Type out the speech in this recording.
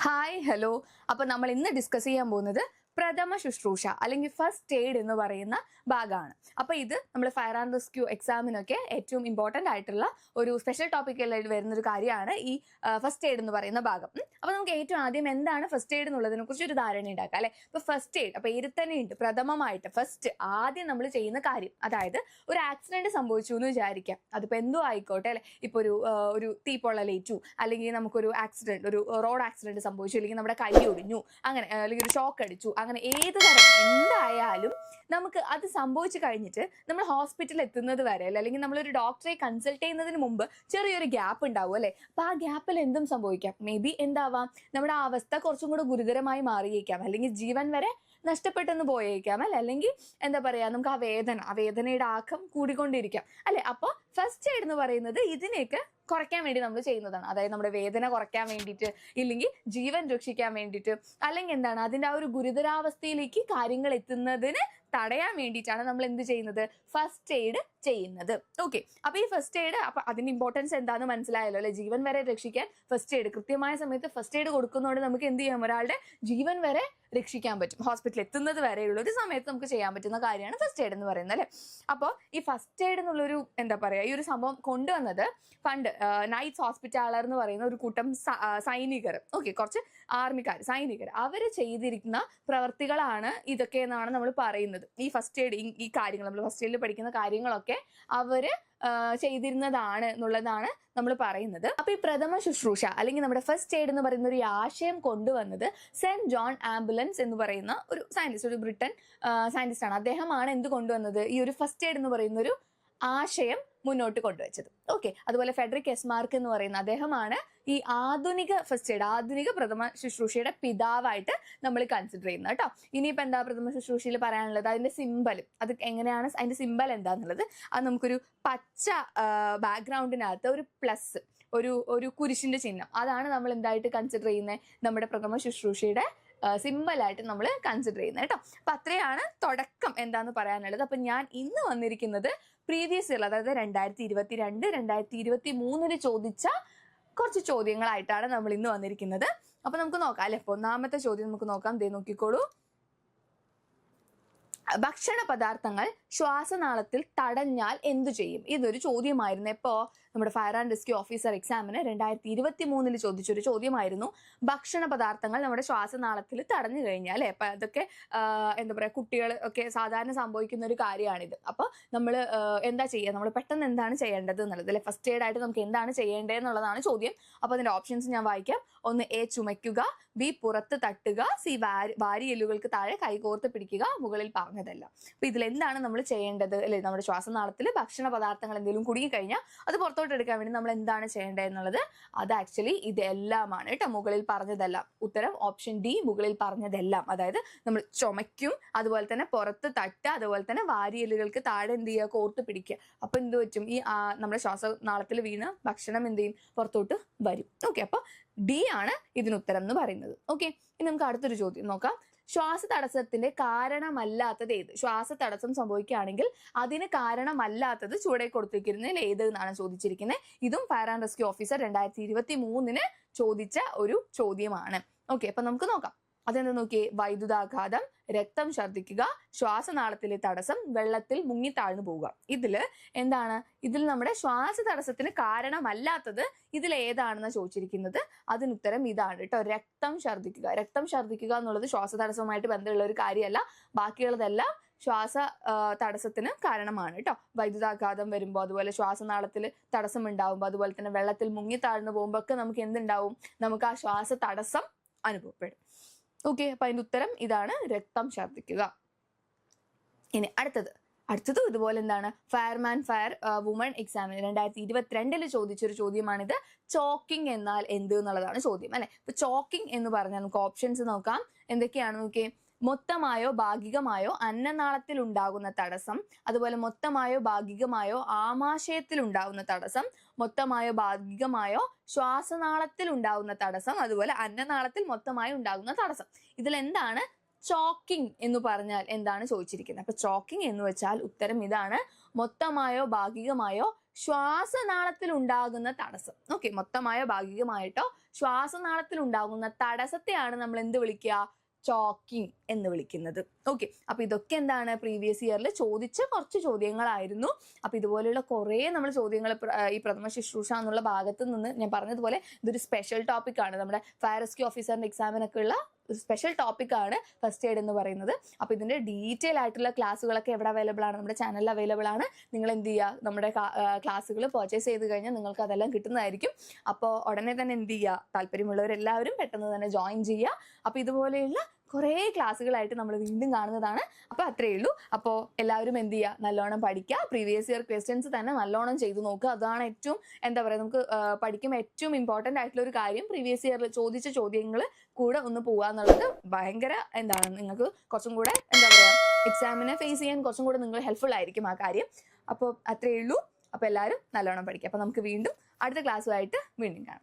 Hi hello. അപ്പോൾ നമ്മൾ ഇന്ന് ഡിസ്കസ് ചെയ്യാൻ പോകുന്നത് പ്രഥമ ശുശ്രൂഷ അല്ലെങ്കിൽ ഫസ്റ്റ് എയ്ഡ് എന്ന് പറയുന്ന ഭാഗമാണ്. അപ്പോൾ ഇത് നമ്മൾ ഫയർ ആൻഡ് റെസ്ക്യൂ എക്സാമിനൊക്കെ ഏറ്റവും ഇമ്പോർട്ടൻ്റ് ആയിട്ടുള്ള ഒരു സ്പെഷ്യൽ ടോപ്പിക്കിലായിട്ട് വരുന്നൊരു കാര്യമാണ് ഈ ഫസ്റ്റ് എയ്ഡ് എന്ന് പറയുന്ന ഭാഗം. അപ്പോൾ നമുക്ക് ഏറ്റവും ആദ്യം എന്താണ് ഫസ്റ്റ് എയ്ഡ് എന്നുള്ളതിനെ കുറിച്ച് ഒരു ധാരണ ഉണ്ടാക്കാം അല്ലേ. ഇപ്പോൾ ഫസ്റ്റ് എയ്ഡ് അപ്പോൾ ഇതിൽ തന്നെ ഉണ്ട് പ്രഥമമായിട്ട് ഫസ്റ്റ് ആദ്യം നമ്മൾ ചെയ്യുന്ന കാര്യം, അതായത് ഒരു ആക്സിഡന്റ് സംഭവിച്ചു എന്ന് വിചാരിക്കാം. അതിപ്പോൾ എന്തോ ആയിക്കോട്ടെ അല്ലെ. ഇപ്പോൾ ഒരു തീപ്പൊള്ളലേറ്റു, അല്ലെങ്കിൽ നമുക്കൊരു ആക്സിഡന്റ്, ഒരു റോഡ് ആക്സിഡന്റ് സംഭവിച്ചു, അല്ലെങ്കിൽ നമ്മുടെ കൈ ഒടിഞ്ഞു, അങ്ങനെ അല്ലെങ്കിൽ ഒരു ഷോക്ക് അടിച്ചു, അങ്ങനെ ഏത് തരം എന്തായാലും നമുക്ക് അത് സംഭവിച്ചു കഴിഞ്ഞിട്ട് നമ്മൾ ഹോസ്പിറ്റലിൽ എത്തുന്നത് വരെ അല്ലെങ്കിൽ നമ്മളൊരു ഡോക്ടറെ കൺസൾട്ട് ചെയ്യുന്നതിന് മുമ്പ് ചെറിയൊരു ഗ്യാപ്പ് ഉണ്ടാവും അല്ലെ. അപ്പൊ ആ ഗ്യാപ്പിൽ എന്തും സംഭവിക്കാം. മേ ബി എന്താവാം, നമ്മുടെ ആ അവസ്ഥ കുറച്ചും കൂടെ ഗുരുതരമായി മാറിയേക്കാം, അല്ലെങ്കിൽ ജീവൻ വരെ നഷ്ടപ്പെട്ടെന്ന് പോയേക്കാം അല്ലെ. അല്ലെങ്കിൽ എന്താ പറയാ, നമുക്ക് ആ വേദനയുടെ ആക്കം കൂടിക്കൊണ്ടിരിക്കാം അല്ലെ. അപ്പൊ ഫസ്റ്റ് എയ്ഡ് എന്ന് പറയുന്നത് ഇതിനെയൊക്കെ കുറയ്ക്കാൻ വേണ്ടി നമ്മൾ ചെയ്യുന്നതാണ്. അതായത് നമ്മുടെ വേദന കുറയ്ക്കാൻ വേണ്ടിയിട്ട്, ഇല്ലെങ്കിൽ ജീവൻ രക്ഷിക്കാൻ വേണ്ടിയിട്ട്, അല്ലെങ്കിൽ എന്താണ് അതിന്റെ ആ ഒരു ഗുരുതരാവസ്ഥയിലേക്ക് കാര്യങ്ങൾ എത്തുന്നതിന് തടയാൻ വേണ്ടിയിട്ടാണ് നമ്മൾ എന്ത് ചെയ്യുന്നത്, ഫസ്റ്റ് എയ്ഡ് ചെയ്യുന്നത്. ഓക്കെ, അപ്പൊ ഈ ഫസ്റ്റ് എയ്ഡ്, അപ്പൊ അതിന്റെ ഇമ്പോർട്ടൻസ് എന്താണെന്ന് മനസ്സിലായല്ലോ അല്ലെ. ജീവൻ വരെ രക്ഷിക്കാൻ ഫസ്റ്റ് എയ്ഡ്, കൃത്യമായ സമയത്ത് ഫസ്റ്റ് എയ്ഡ് കൊടുക്കുന്നതുകൊണ്ട് നമുക്ക് എന്ത് ചെയ്യാം, ഒരാളുടെ ജീവൻ വരെ രക്ഷിക്കാൻ പറ്റും. ഹോസ്പിറ്റലിൽ എത്തുന്നത് വരെയുള്ള ഒരു സമയത്ത് നമുക്ക് ചെയ്യാൻ പറ്റുന്ന കാര്യമാണ് ഫസ്റ്റ് എയ്ഡ് എന്ന് പറയുന്നത് അല്ലെ. അപ്പോൾ ഈ ഫസ്റ്റ് എയ്ഡ് എന്നുള്ളൊരു എന്താ പറയാ, ഈ ഒരു സംഭവം കൊണ്ടുവന്നത് പണ്ട് നൈറ്റ്സ് ഹോസ്പിറ്റാലർ എന്ന് പറയുന്ന ഒരു കൂട്ടം സൈനികർ, ഓക്കെ, കുറച്ച് ആർമിക്കാർ, സൈനികർ, അവര് ചെയ്തിരിക്കുന്ന പ്രവർത്തികളാണ് ഇതൊക്കെ എന്നാണ് നമ്മൾ പറയുന്നത്. ഈ ഫസ്റ്റ് എയ്ഡ്, ഈ കാര്യങ്ങൾ നമ്മൾ ഫസ്റ്റ് എയ്ഡിൽ പഠിക്കുന്ന കാര്യങ്ങളൊക്കെ അവര് ചെയ്തിരുന്നതാണ് എന്നുള്ളതാണ് നമ്മൾ പറയുന്നത്. അപ്പൊ ഈ പ്രഥമ ശുശ്രൂഷ അല്ലെങ്കിൽ നമ്മുടെ ഫസ്റ്റ് എയ്ഡ് എന്ന് പറയുന്ന ഒരു ആശയം കൊണ്ടുവന്നത് സെന്റ് ജോൺ ആംബുലൻസ് എന്ന് പറയുന്ന ഒരു സയന്റിസ്റ്റ്, ഒരു ബ്രിട്ടൻ സയന്റിസ്റ്റ് ആണ്. അദ്ദേഹമാണ് എന്ത് കൊണ്ടുവന്നത്, ഈ ഒരു ഫസ്റ്റ് എയ്ഡ് എന്ന് പറയുന്ന ഒരു ആശയം മുന്നോട്ട് കൊണ്ടുവച്ചത്. ഓക്കെ, അതുപോലെ ഫെഡറിക് എസ്മാർക്ക് എന്ന് പറയുന്ന അദ്ദേഹമാണ് ഈ ആധുനിക ഫസ്റ്റ് എയ്ഡ്, ആധുനിക പ്രഥമ ശുശ്രൂഷയുടെ പിതാവായിട്ട് നമ്മൾ കൺസിഡർ ചെയ്യുന്നത് കേട്ടോ. ഇനിയിപ്പോൾ എന്താ പ്രഥമ ശുശ്രൂഷയിൽ പറയാനുള്ളത്, അതിന്റെ സിമ്പൽ, അത് എങ്ങനെയാണ്, അതിന്റെ സിമ്പൽ എന്താന്നുള്ളത്, അത് നമുക്കൊരു പച്ച ബാക്ക്ഗ്രൗണ്ടിനകത്ത് ഒരു പ്ലസ്, ഒരു കുരിശിന്റെ ചിഹ്നം, അതാണ് നമ്മൾ എന്തായിട്ട് കൺസിഡർ ചെയ്യുന്നത്, നമ്മുടെ പ്രഥമ ശുശ്രൂഷയുടെ സിമ്പിളായിട്ട് നമ്മൾ കൺസിഡർ ചെയ്യുന്നത് കേട്ടോ. അപ്പൊ അത്രയാണ് തുടക്കം എന്താന്ന് പറയാനുള്ളത്. അപ്പൊ ഞാൻ ഇന്ന് വന്നിരിക്കുന്നത് പ്രീവിയസ് ഇയർ, അതായത് 2022, 2023 ചോദിച്ച കുറച്ച് ചോദ്യങ്ങളായിട്ടാണ് നമ്മൾ ഇന്ന് വന്നിരിക്കുന്നത്. അപ്പൊ നമുക്ക് നോക്കാം അല്ലെ. അപ്പൊ ഒന്നാമത്തെ ചോദ്യം നമുക്ക് നോക്കാം. ദേ നോക്കിക്കോളൂ. ഭക്ഷണ പദാർത്ഥങ്ങൾ ശ്വാസനാളത്തിൽ തടഞ്ഞാൽ എന്തു ചെയ്യും? ഇതൊരു ചോദ്യമായിരുന്നു. എപ്പോ നമ്മുടെ ഫയർ ആൻഡ് റെസ്ക്യൂ ഓഫീസർ എക്സാമിന് 2023 ചോദിച്ചൊരു ചോദ്യമായിരുന്നു. ഭക്ഷണ പദാർത്ഥങ്ങൾ നമ്മുടെ ശ്വാസനാളത്തിൽ തടഞ്ഞു കഴിഞ്ഞാൽ അല്ലെ. അപ്പൊ അതൊക്കെ എന്താ പറയാ, കുട്ടികൾ ഒക്കെ സാധാരണ സംഭവിക്കുന്ന ഒരു കാര്യമാണിത്. അപ്പൊ നമ്മൾ എന്താ ചെയ്യുക, നമ്മൾ പെട്ടെന്ന് എന്താണ് ചെയ്യേണ്ടത് എന്നുള്ളത് അല്ലെ. ഫസ്റ്റ് എയ്ഡ് ആയിട്ട് നമുക്ക് എന്താണ് ചെയ്യേണ്ടത് എന്നുള്ളതാണ് ചോദ്യം. അപ്പൊ അതിന്റെ ഓപ്ഷൻസ് ഞാൻ വായിക്കാം. ഒന്ന്, എ ചുമയ്ക്കുക, ബി പുറത്ത് തട്ടുക, സി വാരിയെല്ലുകൾക്ക് താഴെ കൈകോർത്ത് പിടിക്കുക, മുകളിൽ പറഞ്ഞതല്ല. അപ്പൊ ഇതിൽ എന്താണ് നമ്മൾ ചെയ്യേണ്ടത് അല്ലെ. നമ്മുടെ ശ്വാസനാളത്തിൽ ഭക്ഷണ പദാർത്ഥങ്ങൾ എന്തെങ്കിലും കുടുങ്ങി കഴിഞ്ഞാൽ അത് പുറത്തോട്ട് എടുക്കാൻ വേണ്ടി നമ്മൾ എന്താണ് ചെയ്യേണ്ടത് എന്നുള്ളത്, അത് ആക്ച്വലി ഇതെല്ലാമാണ് കേട്ടോ. മുകളിൽ പറഞ്ഞതെല്ലാം. ഉത്തരം ഓപ്ഷൻ ഡി, മുകളിൽ പറഞ്ഞതെല്ലാം. അതായത് നമ്മൾ ചുമയ്ക്കും, അതുപോലെ തന്നെ പുറത്ത് തട്ടുക, അതുപോലെ തന്നെ വാരിയെല്ലുകൾക്ക് താഴെ എന്ത് ചെയ്യുക, കോർത്ത് പിടിക്കുക. അപ്പൊ എന്ത് പറ്റും, ഈ നമ്മുടെ ശ്വാസനാളത്തിൽ വീണ് ഭക്ഷണം എന്ത് ചെയ്യും, പുറത്തോട്ട് വരും. ഓക്കെ, അപ്പൊ ഡി ആണ് ഇതിന് ഉത്തരം എന്ന് പറയുന്നത്. ഓക്കെ, ഇനി നമുക്ക് അടുത്തൊരു ചോദ്യം നോക്കാം. ശ്വാസതടസ്സത്തിന്റെ കാരണമല്ലാത്തത് ഏത്? ശ്വാസതടസ്സം സംഭവിക്കുകയാണെങ്കിൽ അതിന് കാരണമല്ലാത്തത് ചുവടെ കൊടുത്തിരിക്കുന്നതിൽ ഏത് എന്നാണ് ചോദിച്ചിരിക്കുന്നത്. ഇതും ഫയർ ആൻഡ് റെസ്ക്യൂ ഓഫീസർ 2023 ചോദിച്ച ഒരു ചോദ്യമാണ്. ഓക്കെ, അപ്പൊ നമുക്ക് നോക്കാം. അതെന്താ നോക്കിയേ, വൈദ്യുതാഘാതം, രക്തം ഛർദ്ദിക്കുക, ശ്വാസനാളത്തിലെ തടസ്സം, വെള്ളത്തിൽ മുങ്ങി താഴ്ന്നു പോവുക. ഇതിൽ നമ്മുടെ ശ്വാസതടസ്സത്തിന് കാരണമല്ലാത്തത് ഇതിൽ ഏതാണെന്ന് ചോദിച്ചിരിക്കുന്നത്. അതിനുത്തരം ഇതാണ് കേട്ടോ, രക്തം ഛർദ്ദിക്കുക. രക്തം ഛർദ്ദിക്കുക എന്നുള്ളത് ശ്വാസതടസ്സവുമായിട്ട് ബന്ധമുള്ള ഒരു കാര്യമല്ല. ബാക്കിയുള്ളതെല്ലാം ശ്വാസ തടസ്സത്തിന് കാരണമാണ് കേട്ടോ. വൈദ്യുതാഘാതം വരുമ്പോൾ, അതുപോലെ ശ്വാസനാളത്തിൽ തടസ്സം ഉണ്ടാവുമ്പോൾ, അതുപോലെ തന്നെ വെള്ളത്തിൽ മുങ്ങി താഴ്ന്നു പോകുമ്പോൾ ഒക്കെ നമുക്ക് എന്തുണ്ടാവും, നമുക്ക് ആ ശ്വാസ തടസ്സം അനുഭവപ്പെടും. ഓക്കെ, അപ്പൊ അതിന്റെ ഉത്തരം ഇതാണ്, രക്തം ഛർദ്ദിക്കുക. ഇനി അടുത്തത് ഇതുപോലെ എന്താണ്, ഫയർമാൻ ഫയർ വുമൺ എക്സാമിന് 2022 ചോദിച്ചൊരു ചോദ്യമാണിത്. ചോക്കിംഗ് എന്നാൽ എന്ത് എന്നുള്ളതാണ് ചോദ്യം അല്ലെ. ഇപ്പൊ ചോക്കിംഗ് എന്ന് പറഞ്ഞാൽ നമുക്ക് ഓപ്ഷൻസ് നോക്കാം. എന്തൊക്കെയാണ് നോക്കിയേ. മൊത്തമായോ ഭാഗികമായോ അന്നനാളത്തിൽ ഉണ്ടാകുന്ന തടസ്സം, അതുപോലെ മൊത്തമായോ ഭാഗികമായോ ആമാശയത്തിൽ ഉണ്ടാകുന്ന തടസ്സം, മൊത്തമായോ ഭാഗികമായോ ശ്വാസനാളത്തിൽ ഉണ്ടാകുന്ന തടസ്സം, അതുപോലെ അന്നനാളത്തിൽ മൊത്തമായോ ഉണ്ടാകുന്ന തടസ്സം. ഇതിൽ എന്താണ് ചോക്കിംഗ് എന്ന് പറഞ്ഞാൽ എന്താണ് ചോദിച്ചിരിക്കുന്നത്? അപ്പൊ ചോക്കിംഗ് എന്ന് വെച്ചാൽ ഉത്തരം ഇതാണ്, മൊത്തമായോ ഭാഗികമായോ ശ്വാസനാളത്തിൽ ഉണ്ടാകുന്ന തടസ്സം. ഓക്കെ, മൊത്തമായോ ഭാഗികമായിട്ടോ ശ്വാസനാളത്തിൽ ഉണ്ടാകുന്ന തടസ്സത്തെയാണ് നമ്മൾ എന്ത് വിളിക്കുക? ചോക്കിംഗ് എന്ന് വിളിക്കുന്നത്. ഓക്കെ, അപ്പൊ ഇതൊക്കെ എന്താണ് പ്രീവിയസ് ഇയറിൽ ചോദിച്ച കുറച്ച് ചോദ്യങ്ങളായിരുന്നു. അപ്പൊ ഇതുപോലെയുള്ള കുറെ നമ്മൾ ചോദ്യങ്ങൾ ഈ പ്രഥമ ശുശ്രൂഷ എന്നുള്ള ഭാഗത്ത് നിന്ന് ഞാൻ പറഞ്ഞതുപോലെ ഇതൊരു സ്പെഷ്യൽ ടോപ്പിക് ആണ്. നമ്മുടെ ഫയർ റെസ്ക്യൂ ഓഫീസറിന്റെ എക്സാമിനൊക്കെ ഉള്ള സ്പെഷ്യൽ ടോപ്പിക് ആണ് ഫസ്റ്റ് എയ്ഡ് എന്ന് പറയുന്നത്. അപ്പൊ ഇതിന്റെ ഡീറ്റെയിൽ ആയിട്ടുള്ള ക്ലാസ്സുകളൊക്കെ എവിടെ അവൈലബിൾ ആണ്? നമ്മുടെ ചാനലിൽ അവൈലബിൾ ആണ്. നിങ്ങൾ എന്ത് ചെയ്യുക? നമ്മുടെ ക്ലാസ്സുകൾ പർച്ചേസ് ചെയ്ത് കഴിഞ്ഞാൽ നിങ്ങൾക്ക് അതെല്ലാം കിട്ടുന്നതായിരിക്കും. അപ്പോൾ ഉടനെ തന്നെ എന്ത് ചെയ്യുക? താല്പര്യമുള്ളവരെല്ലാവരും പെട്ടെന്ന് തന്നെ ജോയിൻ ചെയ്യുക. അപ്പൊ ഇതുപോലെയുള്ള കുറേ ക്ലാസ്സുകളായിട്ട് നമ്മൾ വീണ്ടും കാണുന്നതാണ്. അപ്പോൾ അത്രയേ ഉള്ളൂ. അപ്പോൾ എല്ലാവരും എന്ത് ചെയ്യുക? നല്ലോണം പഠിക്കുക. പ്രീവിയസ് ഇയർ ക്വസ്റ്റ്യൻസ് തന്നെ നല്ലോണം ചെയ്തു നോക്കുക. അതാണ് ഏറ്റവും എന്താ പറയുക, നമുക്ക് പഠിക്കുമ്പോൾ ഏറ്റവും ഇമ്പോർട്ടൻ്റ് ആയിട്ടുള്ള ഒരു കാര്യം. പ്രീവിയസ് ഇയറിൽ ചോദിച്ച ചോദ്യങ്ങൾ കൂടെ ഒന്ന് പോവുക എന്നുള്ളത് ഭയങ്കര എന്താണ്, നിങ്ങൾക്ക് കുറച്ചും കൂടെ എന്താ പറയുക, എക്സാമിനെ ഫേസ് ചെയ്യാൻ കുറച്ചും കൂടെ നിങ്ങൾ ഹെൽപ്ഫുൾ ആയിരിക്കും ആ കാര്യം. അപ്പോൾ അത്രയേ ഉള്ളൂ. അപ്പോൾ എല്ലാവരും നല്ലോണം പഠിക്കുക. അപ്പോൾ നമുക്ക് വീണ്ടും അടുത്ത ക്ലാസ്സുമായിട്ട് വീണ്ടും കാണാം.